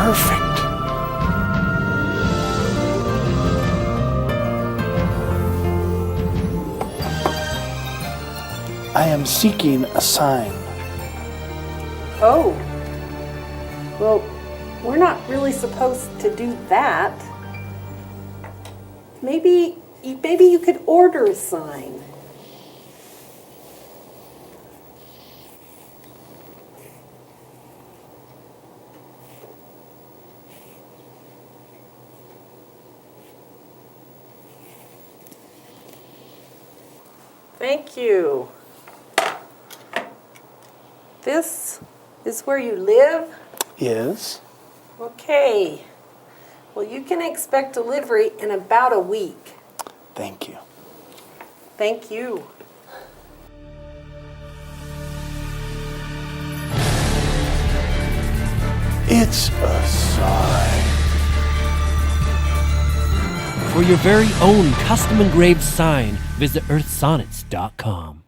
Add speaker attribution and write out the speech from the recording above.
Speaker 1: Perfect. I am seeking a sign.
Speaker 2: Oh. Well, we're not really supposed to do that. Maybe you could order a sign. Thank you. This is where you live?
Speaker 1: Yes.
Speaker 2: Okay. Well, you can expect delivery in about a week.
Speaker 1: Thank you.
Speaker 2: Thank you.
Speaker 1: It's a sign.
Speaker 3: For your very own custom engraved sign, visit earthsonnets.com.